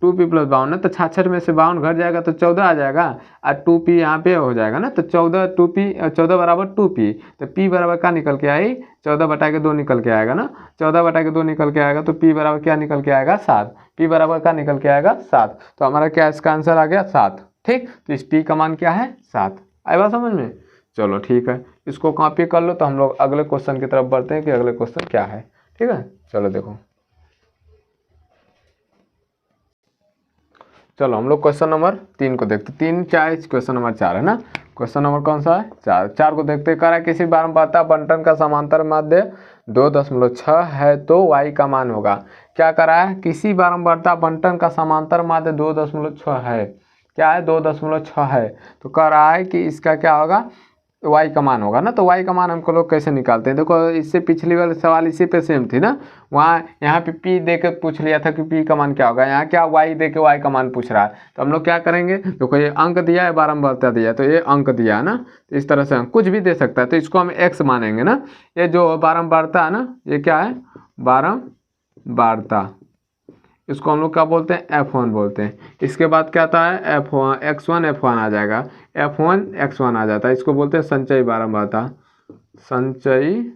2p + 52 ना, तो 66 में से 52 घट जाएगा तो 14 आ जाएगा। और 2p यहाँ पे हो जाएगा ना, तो 14 बराबर 2p। तो p बराबर क्या निकल के आई, 14/2 निकल के आएगा ना, 14/2 निकल के आएगा। तो p बराबर क्या निकल के आएगा, 7। p बराबर क्या निकल के आएगा, 7। तो हमारा क्या इसका आंसर आ गया 7। ठीक, तो इस p का मान क्या है, 7। आई बात समझ में। चलो ठीक है, इसको कॉपी कर लो। तो हम लोग अगले क्वेश्चन की तरफ बढ़ते हैं कि अगले क्वेश्चन क्या है। ठीक है, चलो देखो, चलो हम लोग क्वेश्चन नंबर 3 को देखते। 3 क्या है, क्वेश्चन नंबर 4 है ना। क्वेश्चन नंबर कौन सा है, 4 को देखते। कह रहा है किसी बारंबारता बंटन का समांतर माध्य 2.6 है तो y का मान होगा। क्या कर रहा है, किसी बारंबारता बंटन का समांतर माध्य 2.6 है। क्या है, 2.6 है। तो कह रहा है कि इसका क्या होगा, y का मान होगा ना। तो y का मान हमको लोग कैसे निकालते हैं, देखो इससे पिछली वाले सवाल इसी पे सेम थी ना। वहाँ यहाँ पे p दे के पूछ लिया था कि p का मान क्या होगा, यहाँ क्या y दे के y का मान पूछ रहा है। तो हम लोग क्या करेंगे, देखो ये अंक दिया है, बारंबारता दिया है, तो ये अंक दिया है ना। तो इस तरह से कुछ भी दे सकता है, तो इसको हम x मानेंगे ना। ये जो बारंबारता है ना, ये क्या है, बारंबारता, इसको हम लोग क्या बोलते हैं, f1 बोलते हैं। इसके बाद क्या आता है, f1 x1 f1 आ जाएगा, f1 x1 आ जाता है। इसको बोलते हैं संचयी बारंबारता, संचयी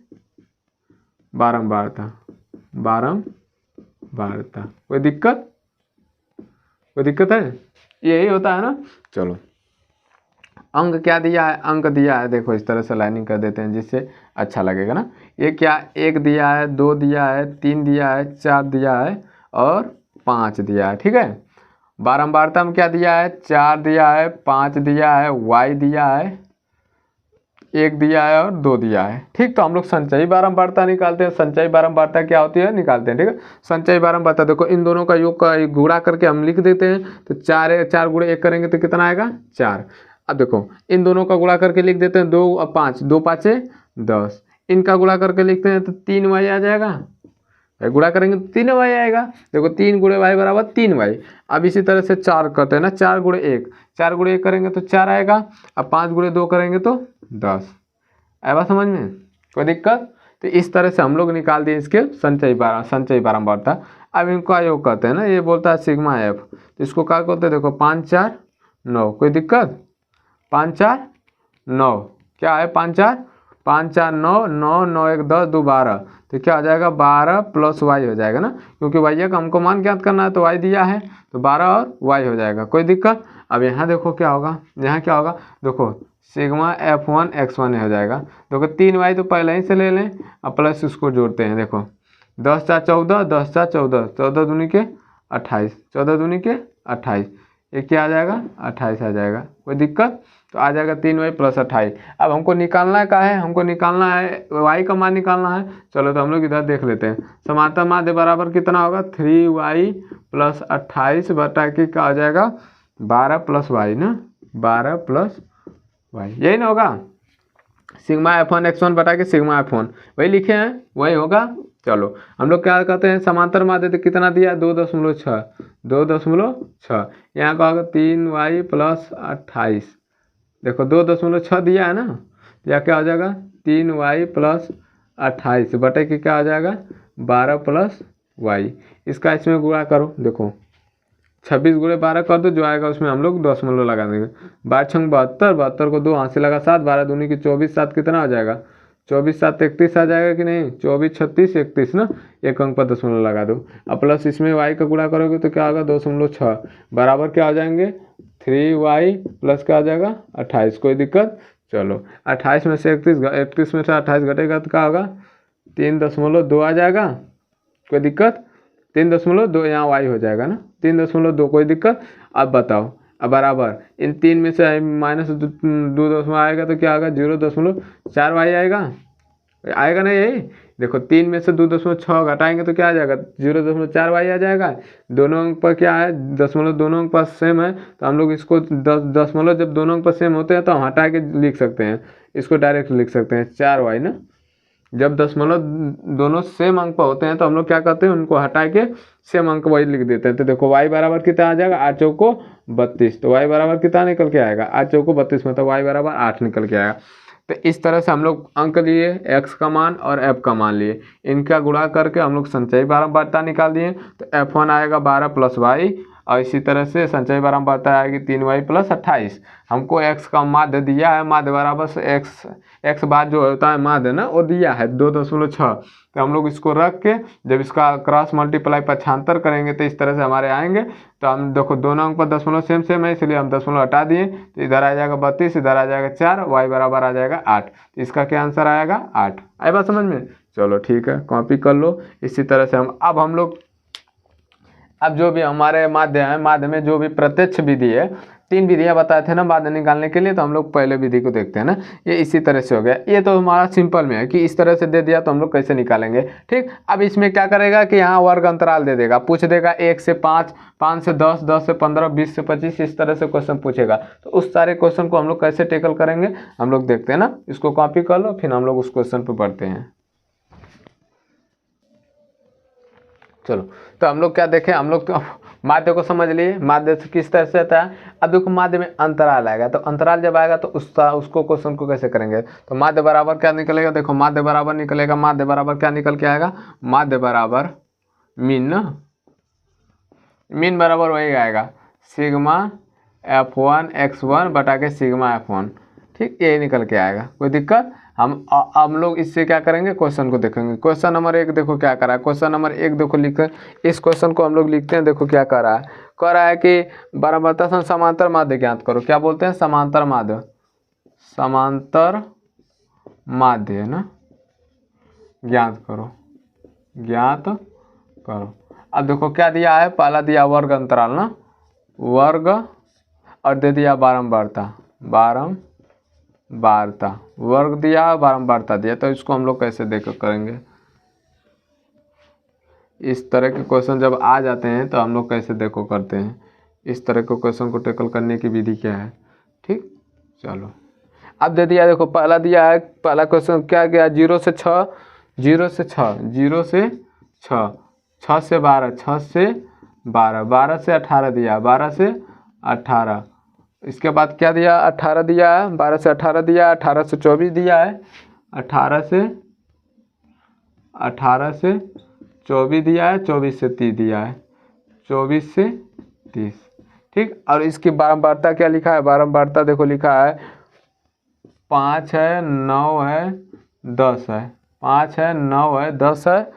बारंबारता, बारंबारता। कोई दिक्कत है, यही होता है ना। चलो अंक क्या दिया है, अंक दिया है, देखो इस तरह से लाइनिंग कर देते हैं जिससे अच्छा लगेगा ना। ये क्या, 1 दिया है, 2 दिया है, 3 दिया है, 4 दिया है और 5 दिया है। ठीक है, बारंबारता में क्या दिया है, 4 दिया है, 5 दिया है, y दिया है, 1 दिया है और 2 दिया है। ठीक, तो हम लोग संचयी बारंबारता निकालते हैं। संचयी बारंबारता क्या होती है, निकालते हैं। ठीक है, संचयी बारंबारता देखो, इन दोनों का योग का गुणा करके हम लिख देते हैं। तो 4 × 1 करेंगे तो कितना आएगा, 4। अब देखो इन दोनों का गुणा करके लिख देते हैं, 2 और 5, 2 5 10। इनका गुणा करके लिखते हैं तो 3y आ जाएगा। गुणा करेंगे तो 3y आएगा। देखो 3 × y बराबर 3y। अब इसी तरह से 4 करते हैं ना, 4 × 1, 4 × 1 करेंगे तो 4 आएगा। अब 5 × 2 करेंगे तो 10। आया समझ में, कोई दिक्कत। तो इस तरह से हम लोग निकाल दिए इसके संचयी बारंबारता। अब इनको योग करते हैं ना, ये बोलता है सिग्मा f, तो इसको क्या करते हैं, देखो 5 4 9, कोई दिक्कत, 5 4 9, क्या है 5 4 9 9 9 1 10 2 12। तो क्या हो जाएगा, 12 + y हो जाएगा ना, क्योंकि y का हमको मान ज्ञात करना है तो y दिया है, तो 12 और y हो जाएगा, कोई दिक्कत। अब यहाँ देखो क्या होगा, यहाँ क्या होगा, देखो सिग्मा f1 x1 हो जाएगा। देखो 3y तो पहले ही से ले लें, अब प्लस उसको जोड़ते हैं। देखो 10 4 14, 10 4 14, 14 दूनी के 28, 14 दूनी के 28, ये क्या आ जाएगा, 28 आ जाएगा, कोई दिक्कत। तो आ जाएगा 3y + 28। अब हमको निकालना है, क्या है, हमको निकालना है y का मान निकालना है। चलो तो हम लोग इधर देख लेते हैं। समांतर माध्य बराबर कितना होगा, 3y + 28 बटा के क्या हो जाएगा, 12 + y ना, 12 + y, यही ना होगा। सिग्मा f1 x1 बटा के सिग्मा f1, वही लिखे हैं, वही होगा। चलो हम लोग क्या कहते हैं, समांतर माध्य तो कितना दिया है 2.6, 2.6। यहाँ का होगा 3y प्लस 28। देखो 2.6 दिया है ना, तो यह क्या हो जाएगा 3y प्लस 28 बटे के क्या हो जाएगा 12 प्लस y। इसका इसमें गुणा करो, देखो 26 गुणे 12 कर दो, जो आएगा उसमें हम लोग दशमलव लगा देंगे। 12×72, 72 को 2 हाथ से लगा 7, 12 दूनी की 24, 7 कितना आ जाएगा 24, 7 31 आ जाएगा कि नहीं, 24 36 31 ना, एक अंक पर दशमलव लगा दो। अब प्लस इसमें y का गुणा करोगे तो क्या होगा 2.6 बराबर क्या हो जाएंगे 3y प्लस क्या आ जाएगा 28। कोई दिक्कत, चलो 28 में से 31 में से 28 घटेगा तो क्या होगा 3.2 आ जाएगा। कोई दिक्कत, 3.2 यहाँ y हो जाएगा ना 3.2। कोई दिक्कत। अब बताओ, अब बराबर इन 3 में से माइनस 2 आएगा तो क्या आएगा 0.4y आएगा, आएगा ना यही। देखो 3 में से 2.6 घटाएंगे तो क्या आ जाएगा 0.4y आ जाएगा। दोनों अंक पर क्या है दशमलव, दोनों अंक पर सेम है तो हम लोग इसको दशमलव जब दोनों अंक पर सेम होते हैं तो हम हटा के लिख सकते हैं, इसको डायरेक्ट लिख सकते हैं 4y ना। जब दशमलव दोनों सेम अंक पर होते हैं तो हम लोग क्या करते हैं उनको हटा के सेम अंक वही लिख देते हैं। तो देखो y बराबर कितना आ जाएगा 8 चौको 32, तो y बराबर कितना निकल के आएगा 8 चौको 32, मतलब y बराबर 8 निकल के आएगा। तो इस तरह से हम लोग अंक लिए, x का मान और f का मान लिए, इनका गुणा करके हम लोग संचयी बारंबारता निकाल दिए। तो f1 आएगा 12 प्लस y, और इसी तरह से संचयी बारंबारता आएगी 3y प्लस 28। हमको x का माध्य दिया है, माध्य बराबर से x बार जो होता है माध्य ना वो दिया है 2.6। तो हम लोग इसको रख के जब इसका क्रॉस मल्टीप्लाई पक्षांतर करेंगे तो इस तरह से हमारे आएंगे। तो हम देखो दोनों अंक पर दशमलव सेम सेम है, इसलिए हम दशमलव हटा दिए, तो इधर आ जाएगा 32, इधर आ जाएगा 4, y बराबर आ जाएगा 8। तो इसका क्या आंसर आएगा 8। आए बात समझ में, चलो ठीक है कॉपी कर लो। इसी तरह से हम लोग अब जो भी हमारे माध्य है, माध्य में जो भी प्रत्यक्ष विधि है, 3 विधियां बताए थे ना माध्य निकालने के लिए, तो हम लोग पहले विधि को देखते हैं ना। ये इसी तरह से हो गया, ये तो हमारा सिंपल में है कि इस तरह से दे दिया तो हम लोग कैसे निकालेंगे। ठीक, अब इसमें क्या करेगा कि यहाँ वर्ग अंतराल दे देगा, पूछ देगा 1 से 5, 5 से 10, 10 से 15, 20 से 25, इस तरह से क्वेश्चन पूछेगा। तो उस सारे क्वेश्चन को हम लोग कैसे टेकल करेंगे हम लोग देखते हैं ना। इसको कॉपी कर लो, फिर हम लोग उस क्वेश्चन पर बढ़ते हैं। चलो, तो हम लोग क्या देखें, हम लोग तो माध्य को समझ लिए, माध्य से किस तरह से आता है। अब देखो माध्य में अंतराल आएगा, तो अंतराल जब आएगा तो उसको क्वेश्चन को कैसे करेंगे। तो माध्य बराबर क्या निकलेगा, देखो माध्य बराबर निकलेगा, माध्य बराबर क्या निकल के आएगा, माध्य बराबर मीन ना, मीन बराबर वही आएगा सिग्मा f1 x1 बटा के सिग्मा f1। ठीक, यही निकल के आएगा। कोई दिक्कत, हम लोग इससे क्या करेंगे क्वेश्चन को देखेंगे। क्वेश्चन नंबर 1 देखो क्या करा है, क्वेश्चन नंबर 1 देखो लिख, इस क्वेश्चन को हम लोग लिखते हैं। देखो क्या कर रहा है, कह रहा है कि बारंबारता से समांतर माध्य ज्ञात करो। क्या बोलते हैं, समांतर माध्य, समांतर माध्य ना ज्ञात करो, ज्ञात करो। अब देखो क्या दिया है, पहला दिया वर्ग अंतराल ना, वर्ग, और दे दिया बारंबारता, बारंबारता, वर्ग दिया बारंबारता दिया। तो इसको हम लोग कैसे देख करेंगे, इस तरह के क्वेश्चन जब आ जाते हैं तो हम लोग कैसे देखो करते हैं। इस तरह के क्वेश्चन को टैकल करने की विधि क्या है। ठीक, चलो अब दे दिया, देखो पहला दिया है, पहला क्वेश्चन क्या गया 0 से 6, 0 से 6, 0 से 6, 6 से 12, 6 से 12, 12 से 18 दिया, 12 से 18। इसके बाद क्या दिया 18 दिया है, 12 से 18 दिया, 18 से 24 दिया है, 18 से 24 दिया है, 24 से 30 दिया है, 24 से 30। ठीक, और इसकी बारंबारता क्या लिखा है, बारंबारता देखो लिखा है 5 है, 9 है, 10 है, 5 है, 9 है, 10 है,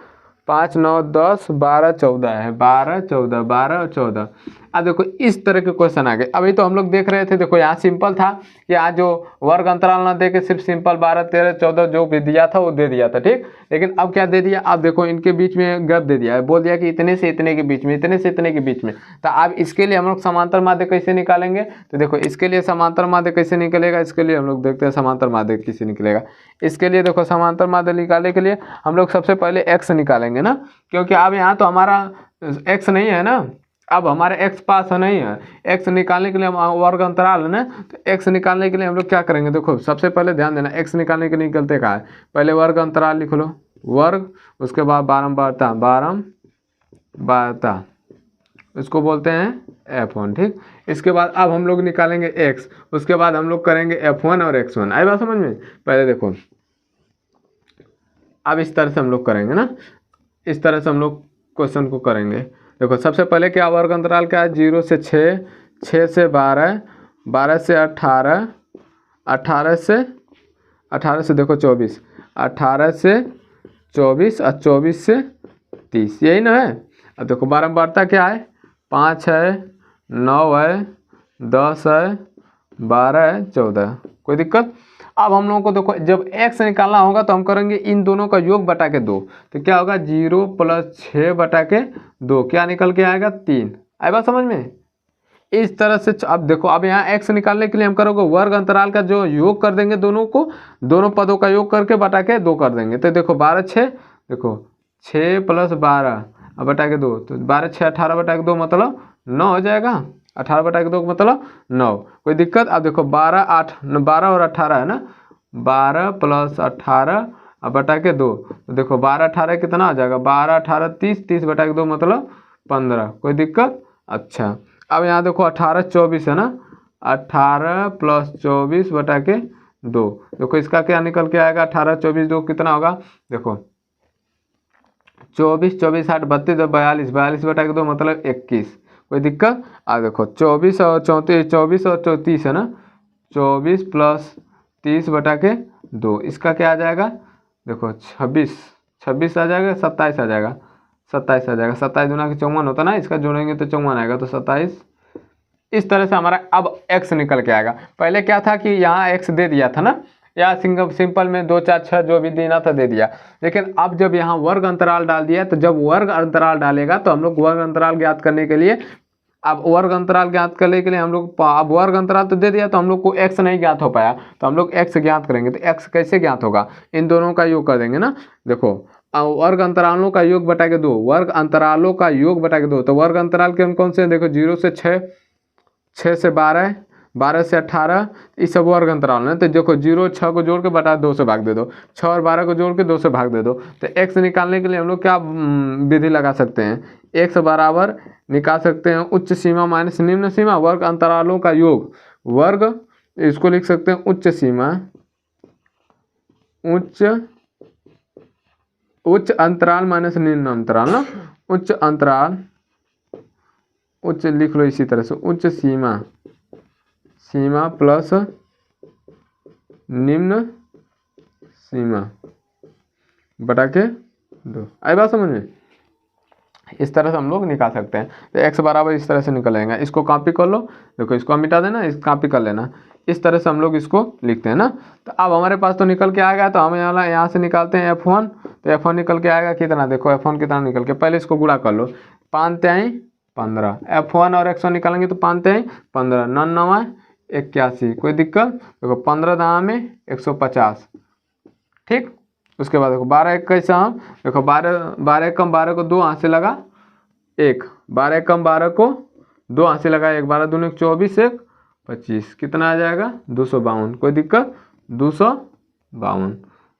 5 9 10 12 14 है, 12 14, 12 14। अब देखो इस तरह के क्वेश्चन आ गए। अभी तो हम लोग देख रहे थे, देखो यहाँ सिंपल था कि यहाँ जो वर्ग अंतराल ना दे के सिर्फ सिंपल 12 13 14 जो भी दिया था वो दे दिया था। ठीक, लेकिन अब क्या दे दिया, अब देखो इनके बीच में गैप दे दिया है, बोल दिया कि इतने से इतने के बीच में, इतने से इतने के बीच में। तो अब इसके लिए हम लोग समांतर माध्य कैसे निकालेंगे। तो देखो इसके लिए समांतर माध्य कैसे निकलेगा, इसके लिए हम लोग देखते हैं समांतर माध्य कैसे निकलेगा। इसके लिए देखो समांतर माध्य निकालने के लिए हम लोग सबसे पहले x निकालेंगे ना, क्योंकि अब यहाँ तो हमारा x नहीं है ना, अब हमारे x पास नहीं है। x निकालने के लिए हम वर्ग अंतराल है ना, तो x निकालने के लिए हम लोग क्या करेंगे, देखो सबसे पहले ध्यान देना, x निकालने के लिए निकलते कहाँ है, पहले वर्ग अंतराल लिख लो, वर्ग, उसके बाद बारंबारता, बारंबारता, इसको बोलते हैं F1। ठीक, इसके बाद अब हम लोग निकालेंगे x, उसके बाद हम लोग करेंगे F1 और x1। आई बात समझ में? पहले देखो, अब इस तरह से हम लोग करेंगे ना, इस तरह से हम लोग क्वेश्चन को करेंगे। देखो सबसे पहले क्या वर्ग अंतराल क्या है, 0 से 6, 6 से 12, 12 से 18, 18 से देखो 24, 18 से 24 और 24 से 30, यही ना है। अब देखो बारंबारता क्या है, 5 है, 9 है, 10 है, 12 है, 14। कोई दिक्कत? अब हम लोगों को देखो जब x निकालना होगा तो हम करेंगे इन दोनों का योग बटा के 2, तो क्या होगा 0 + 6 बटा के 2, क्या निकल के आएगा 3। आई बात समझ में? इस तरह से अब देखो, अब यहाँ x निकालने के लिए हम करोगे वर्ग अंतराल का जो योग कर देंगे, दोनों को, दोनों पदों का योग करके बटा के 2 कर देंगे। तो देखो 12 6, देखो 6 + 12 अब बटा के 2, तो 12 6 18 बटा के 2 मतलब 9 हो जाएगा। 18 बटा के 2 मतलब 9। कोई दिक्कत? अब देखो 12 8, 12 और 18 है ना, 12 + 18 अब बटा के 2, तो देखो 12 18 कितना आ जाएगा, 12 18 30, 30 बटा के 2 मतलब 15। कोई दिक्कत? अच्छा, अब यहाँ देखो 18 24 है ना, 18 + 24 बटा के 2, देखो इसका क्या निकल के आएगा, 18 24 2 कितना होगा, देखो 24 24 8 32 42, 42 बटा के 2 मतलब 21। कोई दिक्कत? अब देखो 24 और 34, 24 और 34 है ना, 24 + 30 बटा के 2, इसका क्या आ जाएगा, देखो 26 26 आ जाएगा, 27 आ जाएगा, 27 आ जाएगा, 27 दूना के 54 होता ना, इसका जोड़ेंगे तो 54 आएगा, तो 27। इस तरह से हमारा अब x निकल के आएगा। पहले क्या था कि यहाँ x दे दिया था ना, या सिंपल में 2 4 6 जो भी देना था दे दिया, लेकिन अब जब यहाँ वर्ग अंतराल डाल दिया, तो जब वर्ग अंतराल डालेगा तो हम लोग वर्ग अंतराल ज्ञात करने के लिए, अब वर्ग अंतराल ज्ञात करने के लिए हम लोग, अब वर्ग अंतराल तो दे दिया तो हम लोग को x नहीं ज्ञात हो पाया, तो हम लोग x ज्ञात करेंगे। तो x कैसे ज्ञात होगा, इन दोनों का योग कर देंगे ना। देखो वर्ग अंतरालों का योग बटा के 2, वर्ग अंतरालों का योग बटा के 2, तो वर्ग अंतराल कौन कौन से हैं, देखो 0 से 6, 6 से 12, 12 से 18, ये सब वर्ग अंतराल है। तो देखो 0 6 को जोड़ के बटा 2 से भाग दे दो, 6 और 12 को जोड़ के 2 से भाग दे दो। तो x निकालने के लिए हम लोग क्या विधि लगा सकते हैं, x बराबर निकाल सकते हैं उच्च सीमा माइनस निम्न सीमा, वर्ग अंतरालों का योग, वर्ग इसको लिख सकते हैं उच्च सीमा, उच्च अंतराल माइनस निम्न अंतराल ना, उच्च अंतराल, उच्च लिख लो इसी तरह से, उच्च सीमा प्लस निम्न सीमा बटा के 2। आई बात समझ में? इस तरह से हम लोग निकाल सकते हैं। तो x बराबर इस तरह से निकलेगा, इसको कॉपी कर लो, देखो इसको हम मिटा देना, इस कॉपी कर लेना, इस तरह से हम लोग इसको लिखते हैं ना। तो अब हमारे पास तो निकल के आ गया, तो हम यहाँ से निकालते हैं F1, तो F1 निकल के आएगा कितना, देखो F1 कितना निकल के, पहले इसको गुणा कर लो, 5 3 15, F1 और x1 निकालेंगे तो 5 3 15, 9 9 81। कोई दिक्कत? देखो 15 दाम में 150। ठीक, उसके बाद देखो 12 1 कैसे, हम देखो 12 कम 12 को 2 हाथ से लगा 1, 12 कम 12 को 2 हाथ से लगा 1, 12 दूनी 24 1 25, कितना आ जाएगा 252। कोई दिक्कत? 252।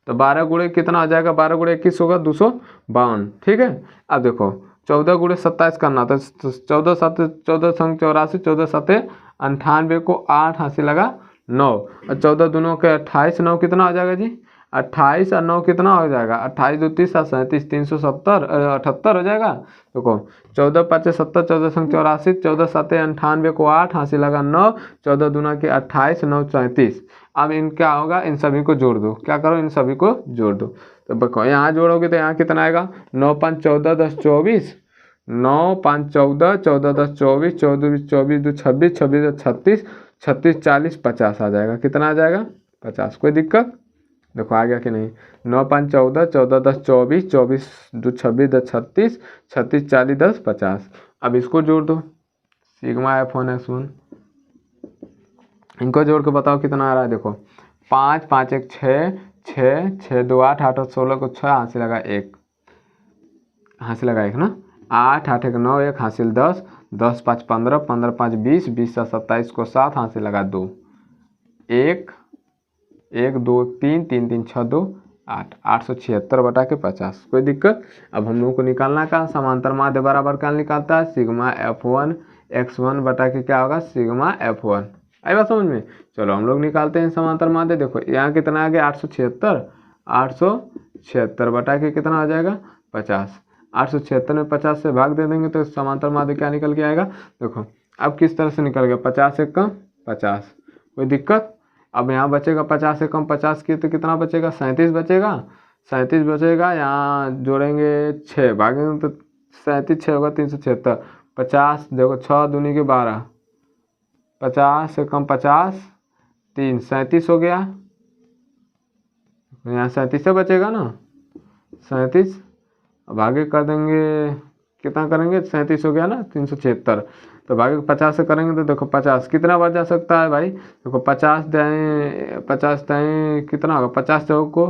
तो 12 गुणे कितना आ जाएगा, 12 गुणे 21 होगा 252। ठीक है, अब देखो 14 गुणे 27 करना, तो 14 7 14 संग 84, 14 7 98 को 8 हाथ से लगा 9, और 14 दूनों के 28, 9 कितना हो जाएगा जी, 28 और 9 कितना हो जाएगा, 28 2 30 37, 370 78 हो जाएगा। देखो 14 5 70, 14 संग 84, 14 7 98 को 8 हाथ से लगा 9, 14 दूना के 28, 9 34। अब इन क्या होगा, इन सभी को जोड़ दो, क्या करो, इन सभी को जोड़ दो। तो देखो यहाँ जोड़ोगे तो यहाँ कितना आएगा, 9 5 14 10 24, 9 5 14, 14 10 24, 14 24 2 26, 26 36, 36 40 50 आ जाएगा, कितना आ जाएगा 50। कोई दिक्कत? देखो आ गया कि नहीं, 9 5 14, 14 10 24, 24 2 26 10 36, 36 40 10 50। अब इसको जोड़ दो, सिग्मा F1 x1, इनको जोड़ के बताओ कितना आ रहा है। देखो 5 5 1 6, 6 6 2 8, 8 8 16 को 6 हाथ से लगा 1, हाथ से लगा 1 ना, 8 8 1 9, 1 हासिल 10, 10 5 15, 15 5 20, 20 7 27 को 7 हाथ से लगा 2, 1 1 2 3 3 3 6 2 8, 876 बटा के 50, कोई दिक्कत। अब हम लोग को निकालना का समांतर माध्य बराबर क्या निकालता है, सिग्मा F1 x1 बटा के क्या होगा, सिग्मा F1। आई बात समझ में। चलो हम लोग निकालते हैं समांतर माध्य। देखो यहाँ कितना आ गया 876, 876 बटा के कितना आ जाएगा 50। 876 में 50 से भाग दे देंगे तो समांतर माध्य क्या निकल के आएगा। देखो अब किस तरह से निकल गया, 50 से कम 50, कोई दिक्कत। अब यहाँ बचेगा 50 से कम 50 की तो कितना बचेगा, 37 बचेगा। 37 बचेगा, यहाँ जोड़ेंगे 6 भागेंगे तो 37 6 होगा 376। 50 देखो 6 दूनी के 12, 50 से कम 50, 3 37 हो गया। यहाँ 37 से बचेगा ना, 37। अब आगे कर देंगे, कितना करेंगे, 37 हो गया ना 376। तो भागे 50 से करेंगे तो देखो 50 कितना बढ़ जा सकता है भाई। देखो 50 दाएँ 50 दाएँ कितना होगा, 50 चौक को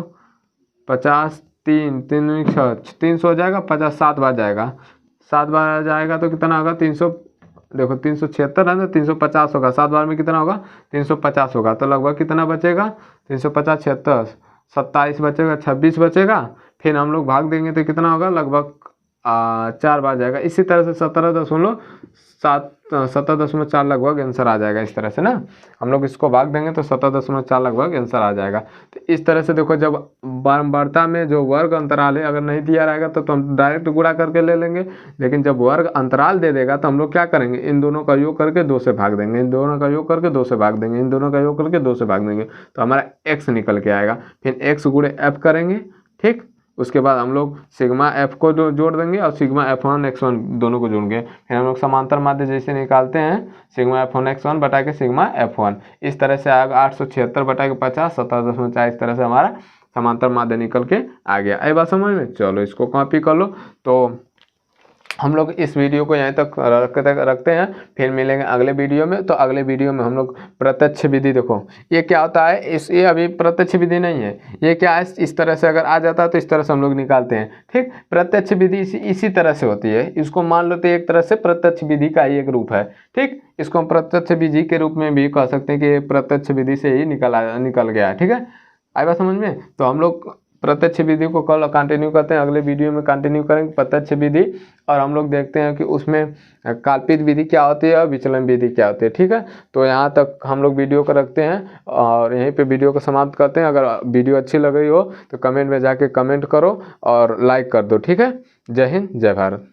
50, 3 3 6 300 हो जाएगा। 50 7 बार जाएगा, 7 बार जाएगा तो कितना होगा 300। देखो 376 है ना, 350 होगा, 7 बार में कितना होगा 350 होगा। तो लगभग कितना बचेगा 350 76, 27 बचेगा, 26 बचेगा। फिर हम लोग भाग देंगे तो कितना होगा, लगभग 4 बार जाएगा। इसी तरह से 17.4 लगभग आंसर आ जाएगा। इस तरह से ना हम लोग इसको भाग देंगे तो 17.4 लगभग आंसर आ जाएगा। तो इस तरह से देखो जब बारंबारता में जो वर्ग अंतराल है अगर नहीं दिया रहेगा तो हम डायरेक्ट गुणा करके ले लेंगे, लेकिन जब वर्ग अंतराल दे देगा तो हम लोग क्या करेंगे, इन दोनों का योग करके 2 से भाग देंगे, इन दोनों का योग करके 2 से भाग देंगे, इन दोनों का योग करके 2 से भाग देंगे, तो हमारा x निकल के आएगा। फिर x गुणे f करेंगे, ठीक। उसके बाद हम लोग सिग्मा एफ को जोड़ देंगे और सिग्मा F1 x1 दोनों को जोड़ेंगे। फिर हम लोग समांतर माध्य जैसे निकालते हैं सिग्मा F1 x1 बटा के सिग्मा F1। इस तरह से आएगा 876 बटा के 50, 17.4। इस तरह से हमारा समांतर माध्य निकल के आ गया। आई बात समझ में। चलो इसको कॉपी कर लो। तो हम लोग इस वीडियो को यहीं तक रखते हैं, फिर मिलेंगे अगले वीडियो में। तो अगले वीडियो में हम लोग प्रत्यक्ष विधि, देखो ये क्या होता है, ये अभी प्रत्यक्ष विधि नहीं है, ये क्या है, इस तरह से अगर आ जाता है तो इस तरह से हम लोग निकालते हैं, ठीक। प्रत्यक्ष विधि इसी तरह से होती है। इसको मान लो तो एक तरह से प्रत्यक्ष विधि का ही एक रूप है, ठीक। इसको हम प्रत्यक्ष विधि के रूप में भी कह सकते हैं कि प्रत्यक्ष विधि से ही निकल गया, ठीक है। आई बात समझ में। तो हम लोग प्रत्यक्ष विधि को कल कंटिन्यू करते हैं, अगले वीडियो में कंटिन्यू करेंगे प्रत्यक्ष विधि, और हम लोग देखते हैं कि उसमें कल्पित विधि क्या होती है और विचलन विधि क्या होती है, ठीक है। तो यहाँ तक हम लोग वीडियो को रखते हैं और यहीं पे वीडियो को समाप्त करते हैं। अगर वीडियो अच्छी लग रही हो तो कमेंट में जाके कमेंट करो और लाइक कर दो, ठीक है। जय हिंद, जय भारत।